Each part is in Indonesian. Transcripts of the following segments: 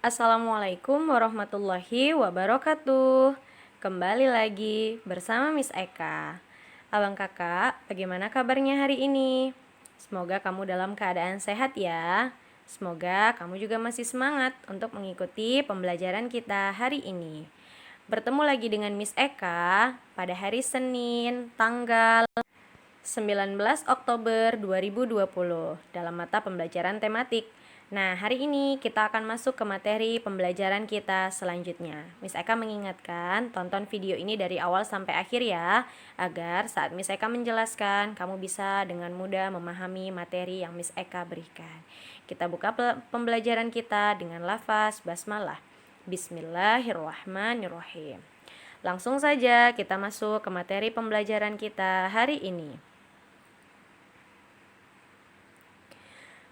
Assalamualaikum warahmatullahi wabarakatuh. Kembali lagi bersama Miss Eka. Abang kakak, bagaimana kabarnya hari ini? Semoga kamu dalam keadaan sehat ya. Semoga kamu juga masih semangat untuk mengikuti pembelajaran kita hari ini. Bertemu lagi dengan Miss Eka pada hari Senin, tanggal 19 Oktober 2020 dalam mata pembelajaran tematik. Nah, hari ini kita akan masuk ke materi pembelajaran kita selanjutnya. Miss Eka mengingatkan, tonton video ini dari awal sampai akhir ya, agar saat Miss Eka menjelaskan, kamu bisa dengan mudah memahami materi yang Miss Eka berikan. Kita buka pembelajaran kita dengan lafaz basmalah. Bismillahirrahmanirrahim. Langsung saja kita masuk ke materi pembelajaran kita hari ini.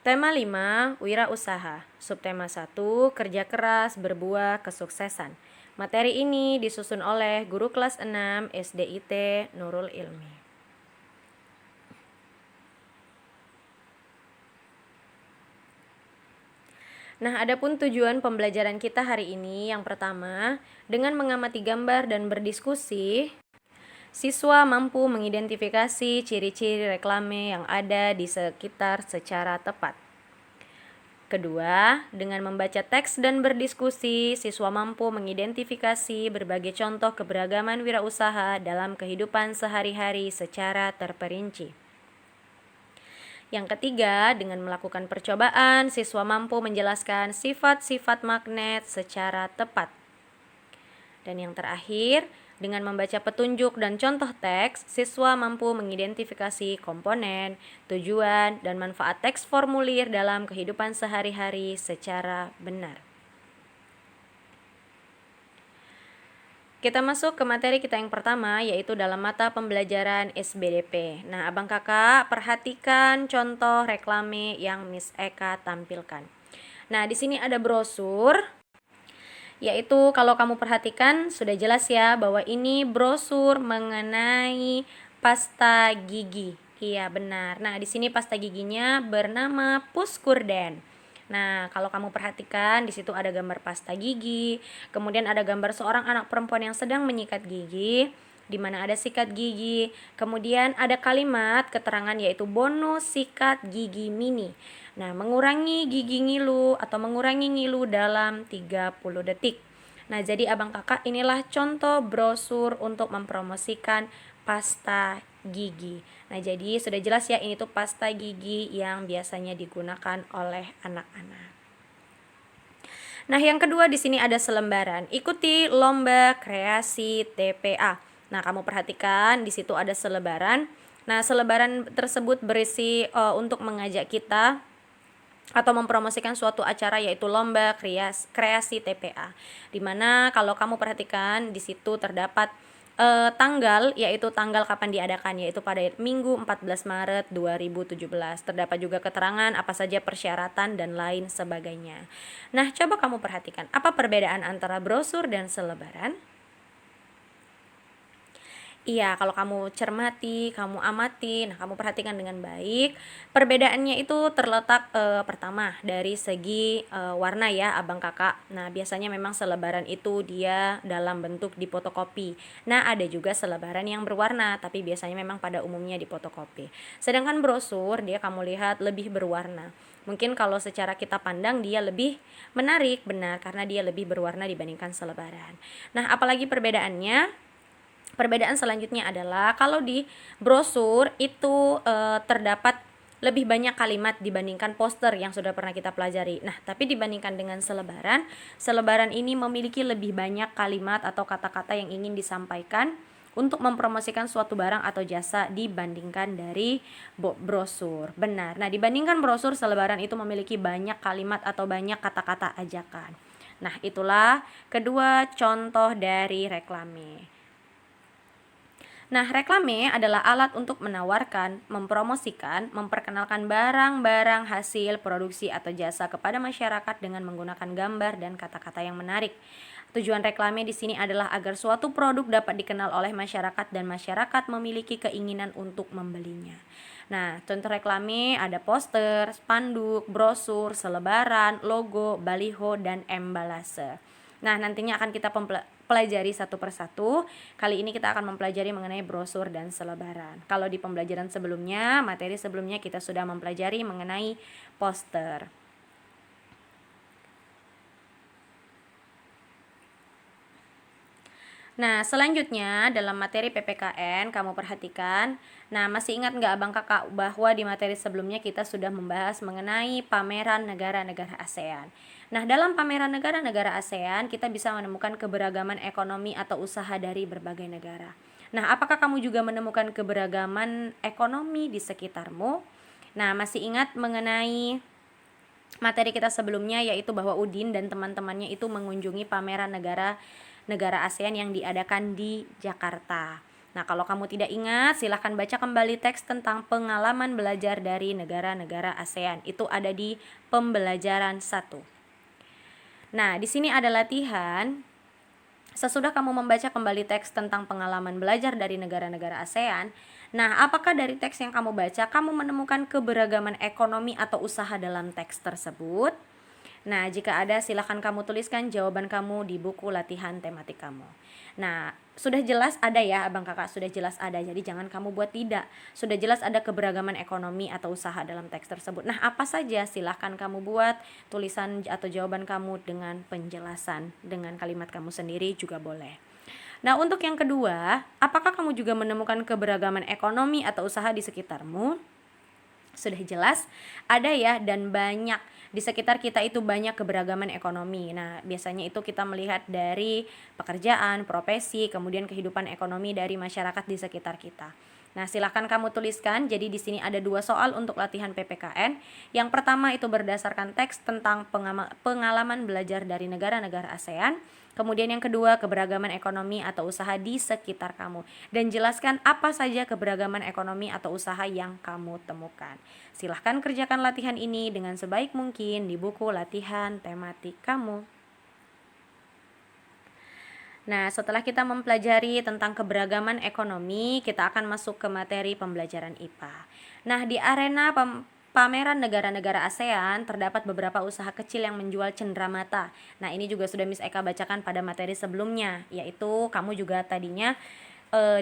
Tema 5, wirausaha. Subtema 1, kerja keras berbuah kesuksesan. Materi ini disusun oleh guru kelas 6 SDIT Nurul Ilmi. Nah, adapun tujuan pembelajaran kita hari ini yang pertama, dengan mengamati gambar dan berdiskusi, siswa mampu mengidentifikasi ciri-ciri reklame yang ada di sekitar secara tepat. Kedua, dengan membaca teks dan berdiskusi, siswa mampu mengidentifikasi berbagai contoh keberagaman wirausaha dalam kehidupan sehari-hari secara terperinci. Yang ketiga, dengan melakukan percobaan, siswa mampu menjelaskan sifat-sifat magnet secara tepat. Dan yang terakhir, dengan membaca petunjuk dan contoh teks, siswa mampu mengidentifikasi komponen, tujuan, dan manfaat teks formulir dalam kehidupan sehari-hari secara benar. Kita masuk ke materi kita yang pertama, yaitu dalam mata pembelajaran SBDP. Nah, abang kakak perhatikan contoh reklame yang Miss Eka tampilkan. Nah, di sini ada brosur, yaitu kalau kamu perhatikan sudah jelas ya bahwa ini brosur mengenai pasta gigi. Iya benar. Nah, di sini pasta giginya bernama Puskurden. Nah, kalau kamu perhatikan di situ ada gambar pasta gigi, kemudian ada gambar seorang anak perempuan yang sedang menyikat gigi, di mana ada sikat gigi, kemudian ada kalimat keterangan yaitu bonus sikat gigi mini. Nah, mengurangi gigi ngilu atau mengurangi ngilu dalam 30 detik. Nah, jadi abang kakak inilah contoh brosur untuk mempromosikan pasta gigi. Nah, jadi sudah jelas ya ini tuh pasta gigi yang biasanya digunakan oleh anak-anak. Nah, yang kedua di sini ada selembaran. Ikuti lomba kreasi TPA. Nah, kamu perhatikan di situ ada selebaran. Nah, selebaran tersebut berisi untuk mengajak kita atau mempromosikan suatu acara yaitu lomba kreasi TPA. Dimana kalau kamu perhatikan di situ terdapat tanggal, yaitu tanggal kapan diadakan, yaitu pada Minggu 14 Maret 2017. Terdapat juga keterangan apa saja persyaratan dan lain sebagainya. Nah, coba kamu perhatikan apa perbedaan antara brosur dan selebaran? Iya, kalau kamu cermati, kamu amati, nah kamu perhatikan dengan baik. Perbedaannya itu terletak pertama dari segi warna ya, abang kakak. Nah, biasanya memang selebaran itu dia dalam bentuk dipotokopi. Nah, ada juga selebaran yang berwarna, tapi biasanya memang pada umumnya dipotokopi. Sedangkan brosur dia kamu lihat lebih berwarna. Mungkin kalau secara kita pandang dia lebih menarik, benar, karena dia lebih berwarna dibandingkan selebaran. Nah, apalagi perbedaannya? Perbedaan selanjutnya adalah kalau di brosur itu terdapat lebih banyak kalimat dibandingkan poster yang sudah pernah kita pelajari. Nah, tapi dibandingkan dengan selebaran, selebaran ini memiliki lebih banyak kalimat atau kata-kata yang ingin disampaikan untuk mempromosikan suatu barang atau jasa dibandingkan dari brosur. Benar. Nah, dibandingkan brosur, selebaran itu memiliki banyak kalimat atau banyak kata-kata ajakan. Nah, itulah kedua contoh dari reklame. Nah, reklame adalah alat untuk menawarkan, mempromosikan, memperkenalkan barang-barang hasil produksi atau jasa kepada masyarakat dengan menggunakan gambar dan kata-kata yang menarik. Tujuan reklame di sini adalah agar suatu produk dapat dikenal oleh masyarakat dan masyarakat memiliki keinginan untuk membelinya. Nah, contoh reklame ada poster, spanduk, brosur, selebaran, logo, baliho, dan embalase. Nah, nantinya akan kita pelajari satu persatu. Kali ini kita akan mempelajari mengenai brosur dan selebaran. Kalau di pembelajaran sebelumnya, materi sebelumnya kita sudah mempelajari mengenai poster. Nah, selanjutnya dalam materi PPKN kamu perhatikan. Nah, masih ingat nggak abang kakak bahwa di materi sebelumnya kita sudah membahas mengenai pameran negara-negara ASEAN. Nah, dalam pameran negara-negara ASEAN kita bisa menemukan keberagaman ekonomi atau usaha dari berbagai negara. Nah, apakah kamu juga menemukan keberagaman ekonomi di sekitarmu? Nah, masih ingat mengenai materi kita sebelumnya, yaitu bahwa Udin dan teman-temannya itu mengunjungi pameran negara ASEAN yang diadakan di Jakarta. Nah, kalau kamu tidak ingat, silahkan baca kembali teks tentang pengalaman belajar dari negara-negara ASEAN. Itu ada di pembelajaran 1. Nah, di sini ada latihan. Sesudah kamu membaca kembali teks tentang pengalaman belajar dari negara-negara ASEAN, nah, apakah dari teks yang kamu baca, kamu menemukan keberagaman ekonomi atau usaha dalam teks tersebut? Nah, jika ada, silakan kamu tuliskan jawaban kamu di buku latihan tematik kamu. Nah, sudah jelas ada ya, abang kakak, sudah jelas ada. Jadi jangan kamu buat tidak. Sudah jelas ada keberagaman ekonomi atau usaha dalam teks tersebut. Nah, apa saja? Silakan kamu buat tulisan atau jawaban kamu dengan penjelasan. Dengan kalimat kamu sendiri juga boleh. Nah, untuk yang kedua, apakah kamu juga menemukan keberagaman ekonomi atau usaha di sekitarmu? Sudah jelas ada ya, dan banyak. Di sekitar kita itu banyak keberagaman ekonomi. Nah, biasanya itu kita melihat dari pekerjaan, profesi, kemudian kehidupan ekonomi dari masyarakat di sekitar kita. Nah, silakan kamu tuliskan. Jadi di sini ada 2 soal untuk latihan PPKN. Yang pertama itu berdasarkan teks tentang pengalaman belajar dari negara-negara ASEAN. Kemudian yang kedua, keberagaman ekonomi atau usaha di sekitar kamu. Dan jelaskan apa saja keberagaman ekonomi atau usaha yang kamu temukan. Silahkan kerjakan latihan ini dengan sebaik mungkin di buku latihan tematik kamu. Nah, setelah kita mempelajari tentang keberagaman ekonomi, kita akan masuk ke materi pembelajaran IPA. Nah, di arena pameran negara-negara ASEAN terdapat beberapa usaha kecil yang menjual cenderamata. Nah, ini juga sudah Miss Eka bacakan pada materi sebelumnya, yaitu kamu juga tadinya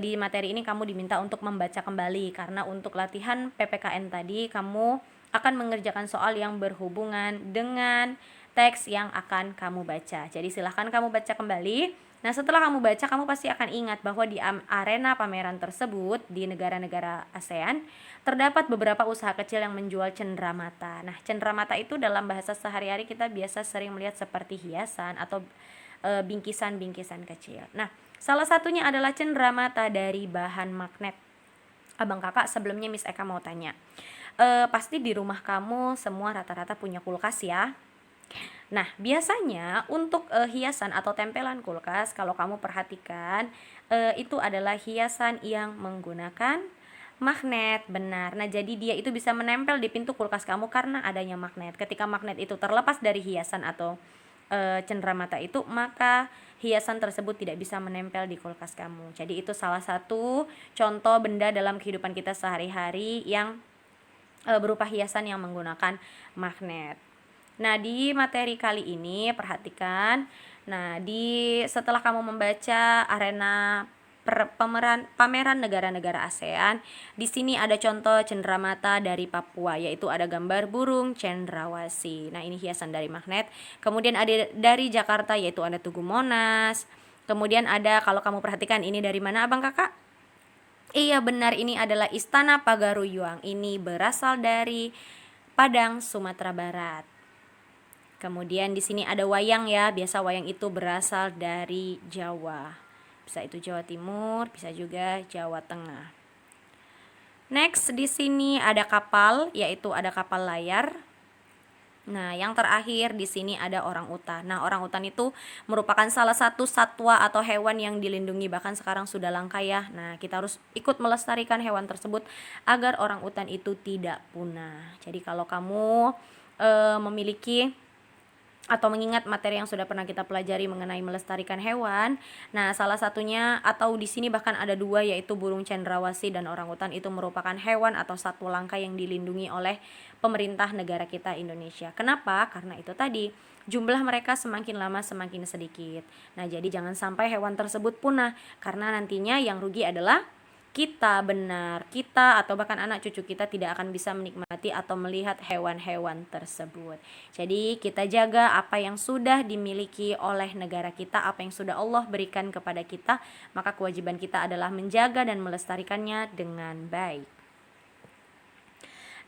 di materi ini kamu diminta untuk membaca kembali, karena untuk latihan PPKN tadi kamu akan mengerjakan soal yang berhubungan dengan teks yang akan kamu baca. Jadi silahkan kamu baca kembali. Nah, setelah kamu baca, kamu pasti akan ingat bahwa di arena pameran tersebut di negara-negara ASEAN terdapat beberapa usaha kecil yang menjual cenderamata. Nah, cenderamata itu dalam bahasa sehari-hari kita biasa sering melihat seperti hiasan atau bingkisan-bingkisan kecil. Nah, salah satunya adalah cenderamata dari bahan magnet. Abang kakak, sebelumnya Miss Eka mau tanya, pasti di rumah kamu semua rata-rata punya kulkas ya? Nah, biasanya untuk hiasan atau tempelan kulkas, kalau kamu perhatikan, itu adalah hiasan yang menggunakan magnet, benar. Nah, jadi dia itu bisa menempel di pintu kulkas kamu karena adanya magnet. Ketika magnet itu terlepas dari hiasan atau cenderamata itu, maka hiasan tersebut tidak bisa menempel di kulkas kamu. Jadi itu salah satu contoh benda dalam kehidupan kita sehari-hari yang berupa hiasan yang menggunakan magnet. Nah, di materi kali ini perhatikan. Nah, setelah kamu membaca arena pameran negara-negara ASEAN, di sini ada contoh cenderamata dari Papua, yaitu ada gambar burung cendrawasih. Nah, ini hiasan dari magnet. Kemudian ada dari Jakarta, yaitu ada Tugu Monas. Kemudian ada, kalau kamu perhatikan, ini dari mana Abang Kakak? Iya, benar, ini adalah Istana Pagaruyuang. Ini berasal dari Padang, Sumatera Barat. Kemudian di sini ada wayang ya, biasa wayang itu berasal dari Jawa. Bisa itu Jawa Timur, bisa juga Jawa Tengah. Next, di sini ada kapal, yaitu ada kapal layar. Nah, yang terakhir di sini ada orang utan. Nah, orang utan itu merupakan salah satu satwa atau hewan yang dilindungi, bahkan sekarang sudah langka ya. Nah, kita harus ikut melestarikan hewan tersebut agar orang utan itu tidak punah. Jadi kalau kamu memiliki atau mengingat materi yang sudah pernah kita pelajari mengenai melestarikan hewan. Nah, salah satunya atau di sini bahkan ada dua, yaitu burung cendrawasih dan orangutan. Itu merupakan hewan atau satwa langka yang dilindungi oleh pemerintah negara kita Indonesia. Kenapa? Karena itu tadi, jumlah mereka semakin lama semakin sedikit. Nah, jadi jangan sampai hewan tersebut punah, karena nantinya yang rugi adalah kita atau bahkan anak cucu kita tidak akan bisa menikmati atau melihat hewan-hewan tersebut. Jadi kita jaga apa yang sudah dimiliki oleh negara kita, apa yang sudah Allah berikan kepada kita, maka kewajiban kita adalah menjaga dan melestarikannya dengan baik.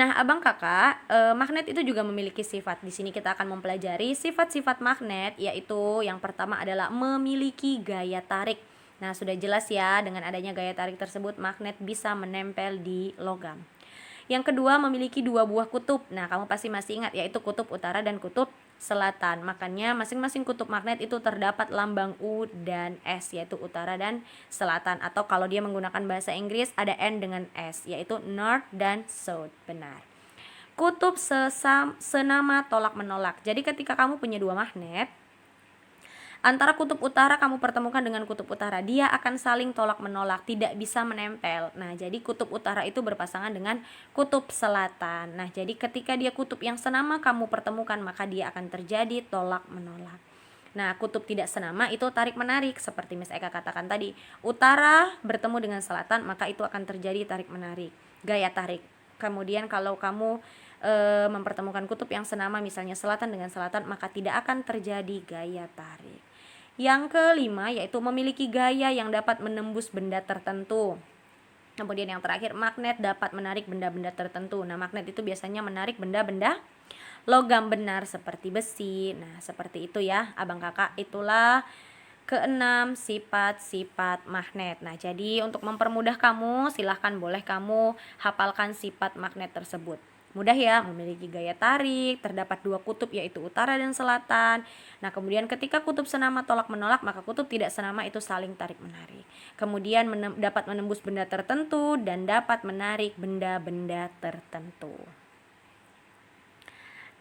Nah, abang kakak, magnet itu juga memiliki sifat. Di sini kita akan mempelajari sifat-sifat magnet, yaitu yang pertama adalah memiliki gaya tarik. Nah, sudah jelas ya, dengan adanya gaya tarik tersebut, magnet bisa menempel di logam. Yang kedua, memiliki dua buah kutub. Nah, kamu pasti masih ingat, yaitu kutub utara dan kutub selatan. Makanya masing-masing kutub magnet itu terdapat lambang U dan S, yaitu utara dan selatan. Atau kalau dia menggunakan bahasa Inggris, ada N dengan S, yaitu north dan south. Benar. Kutub senama tolak menolak. Jadi ketika kamu punya dua magnet, antara kutub utara kamu pertemukan dengan kutub utara, dia akan saling tolak menolak, tidak bisa menempel. Nah, jadi kutub utara itu berpasangan dengan kutub selatan. Nah, jadi ketika dia kutub yang senama kamu pertemukan, maka dia akan terjadi tolak menolak. Nah, kutub tidak senama itu tarik menarik, seperti Miss Eka katakan tadi. Utara bertemu dengan selatan, maka itu akan terjadi tarik menarik, gaya tarik. Kemudian kalau kamu mempertemukan kutub yang senama, misalnya selatan dengan selatan, maka tidak akan terjadi gaya tarik. Yang kelima, yaitu memiliki gaya yang dapat menembus benda tertentu. Kemudian yang terakhir, magnet dapat menarik benda-benda tertentu. Nah, magnet itu biasanya menarik benda-benda logam, benar, seperti besi. Nah, seperti itu ya abang kakak. Itulah keenam sifat-sifat magnet. Nah, jadi untuk mempermudah kamu, silahkan boleh kamu hafalkan sifat magnet tersebut. Mudah ya, memiliki gaya tarik, terdapat dua kutub yaitu utara dan selatan. Nah, kemudian ketika kutub senama tolak menolak, maka kutub tidak senama itu saling tarik menarik. Kemudian dapat menembus benda tertentu dan dapat menarik benda-benda tertentu.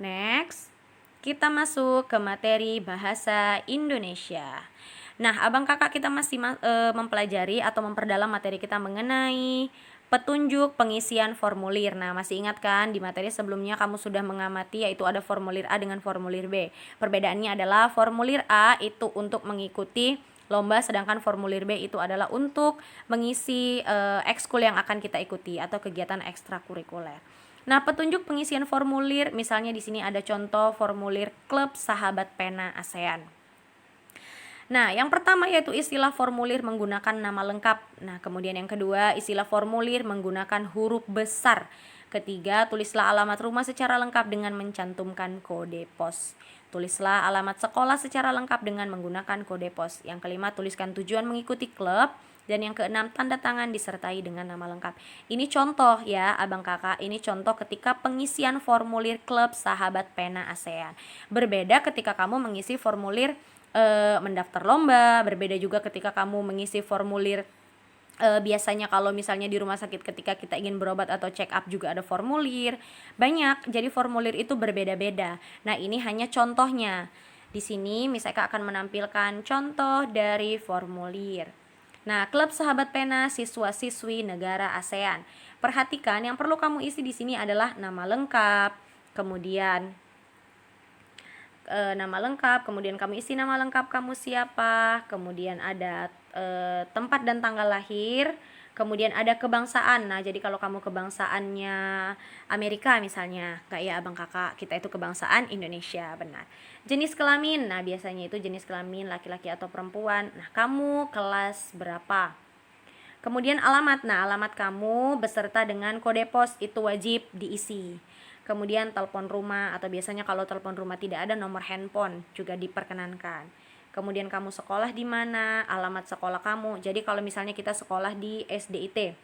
Next, kita masuk ke materi bahasa Indonesia. Nah, abang kakak kita masih mempelajari atau memperdalam materi kita mengenai petunjuk pengisian formulir. Nah, masih ingat kan di materi sebelumnya kamu sudah mengamati, yaitu ada formulir A dengan formulir B. Perbedaannya adalah formulir A itu untuk mengikuti lomba, sedangkan formulir B itu adalah untuk mengisi ekskul yang akan kita ikuti atau kegiatan ekstrakurikuler. Nah, petunjuk pengisian formulir, misalnya di sini ada contoh formulir Klub Sahabat Pena ASEAN. Nah, yang pertama yaitu istilah formulir menggunakan nama lengkap. Nah, kemudian yang kedua, istilah formulir menggunakan huruf besar. Ketiga, tulislah alamat rumah secara lengkap dengan mencantumkan kode pos. Tulislah alamat sekolah secara lengkap dengan menggunakan kode pos. Yang kelima, tuliskan tujuan mengikuti klub. Dan yang keenam, tanda tangan disertai dengan nama lengkap. Ini contoh ya abang kakak, ini contoh ketika pengisian formulir Klub Sahabat Pena ASEAN. Berbeda ketika kamu mengisi formulir mendaftar lomba, berbeda juga ketika kamu mengisi formulir biasanya kalau misalnya di rumah sakit ketika kita ingin berobat atau check up juga ada formulir. Banyak, jadi formulir itu berbeda-beda. Nah, ini hanya contohnya. Di sini Miss Eka akan menampilkan contoh dari formulir. Nah, Klub Sahabat Pena siswa-siswi negara ASEAN. Perhatikan yang perlu kamu isi di sini adalah nama lengkap, kemudian nama lengkap, kemudian kamu isi nama lengkap kamu siapa, kemudian ada tempat dan tanggal lahir, kemudian ada kebangsaan. Nah, jadi kalau kamu kebangsaannya Amerika misalnya, kayak ya abang kakak, kita itu kebangsaan Indonesia, benar. Jenis kelamin, nah biasanya itu jenis kelamin laki-laki atau perempuan. Nah, kamu kelas berapa? Kemudian alamat, nah alamat kamu beserta dengan kode pos itu wajib diisi. Kemudian telepon rumah, atau biasanya kalau telepon rumah tidak ada, nomor handphone juga diperkenankan. Kemudian kamu sekolah di mana, alamat sekolah kamu. Jadi kalau misalnya kita sekolah di SDIT,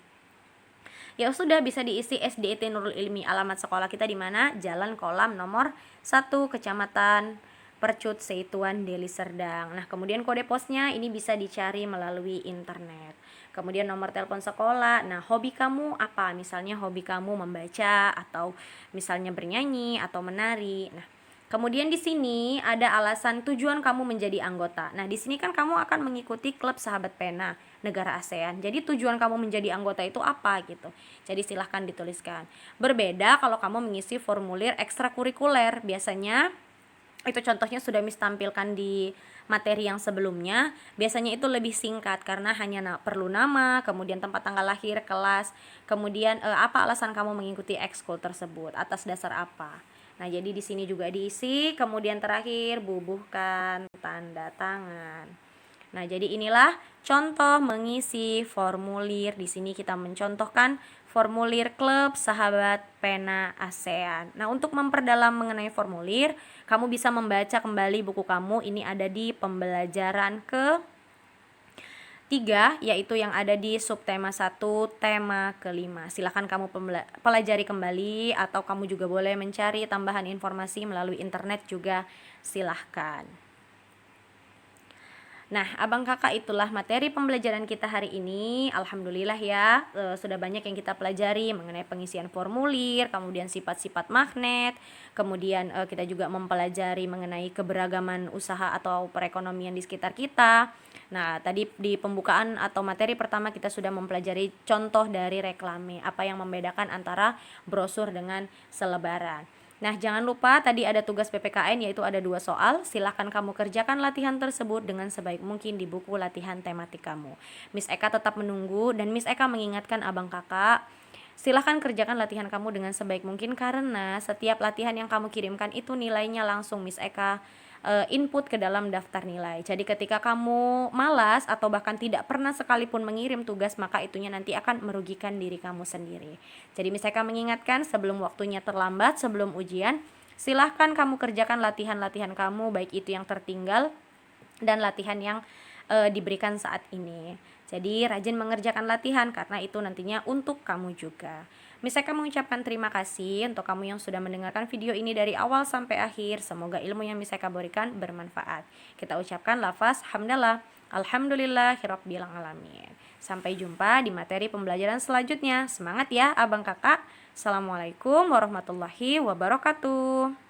ya sudah bisa diisi SDIT Nurul Ilmi. Alamat sekolah kita di mana? Jalan Kolam nomor 1, Kecamatan Percut Seituan, Deli Serdang. Nah, kemudian kode posnya ini bisa dicari melalui internet. Kemudian nomor telepon sekolah. Nah, hobi kamu apa? Misalnya hobi kamu membaca atau misalnya bernyanyi atau menari. Nah, Kemudian di sini ada alasan tujuan kamu menjadi anggota. Nah, di sini kan kamu akan mengikuti klub sahabat pena negara ASEAN. Jadi tujuan kamu menjadi anggota itu apa gitu. Jadi silahkan dituliskan. Berbeda kalau kamu mengisi formulir ekstrakurikuler. Biasanya itu contohnya sudah Miss tampilkan di materi yang sebelumnya. Biasanya itu lebih singkat karena hanya perlu nama, kemudian tempat tanggal lahir, kelas, kemudian apa alasan kamu mengikuti ekskul tersebut, atas dasar apa. Nah, jadi di sini juga diisi, kemudian terakhir bubuhkan tanda tangan. Nah, jadi inilah contoh mengisi formulir. Di sini kita mencontohkan formulir klub sahabat pena ASEAN. Nah, untuk memperdalam mengenai formulir, kamu bisa membaca kembali buku kamu. Ini ada di pembelajaran ke 3, yaitu yang ada di subtema 1, tema kelima. Silahkan kamu pelajari kembali, atau kamu juga boleh mencari tambahan informasi melalui internet juga, silahkan. Nah, abang kakak, itulah materi pembelajaran kita hari ini. Alhamdulillah ya, sudah banyak yang kita pelajari mengenai pengisian formulir, kemudian sifat-sifat magnet, kemudian kita juga mempelajari mengenai keberagaman usaha atau perekonomian di sekitar kita. Nah, tadi di pembukaan atau materi pertama kita sudah mempelajari contoh dari reklame, apa yang membedakan antara brosur dengan selebaran. Nah, jangan lupa tadi ada tugas PPKN, yaitu ada 2 soal. Silahkan kamu kerjakan latihan tersebut dengan sebaik mungkin di buku latihan tematik kamu. Miss Eka tetap menunggu, dan Miss Eka mengingatkan abang kakak, silahkan kerjakan latihan kamu dengan sebaik mungkin, karena setiap latihan yang kamu kirimkan itu nilainya langsung Miss Eka input ke dalam daftar nilai. Jadi ketika kamu malas atau bahkan tidak pernah sekalipun mengirim tugas, maka itunya nanti akan merugikan diri kamu sendiri. Jadi Miss Eka mengingatkan, sebelum waktunya terlambat, sebelum ujian, silahkan kamu kerjakan latihan-latihan kamu, baik itu yang tertinggal dan latihan yang diberikan saat ini. Jadi rajin mengerjakan latihan, karena itu nantinya untuk kamu juga. Miss Eka mengucapkan terima kasih untuk kamu yang sudah mendengarkan video ini dari awal sampai akhir. Semoga ilmu yang Miss Eka berikan bermanfaat. Kita ucapkan lafaz hamdalah, alhamdulillahirabbil alamin. Sampai jumpa di materi pembelajaran selanjutnya. Semangat ya abang kakak. Assalamualaikum warahmatullahi wabarakatuh.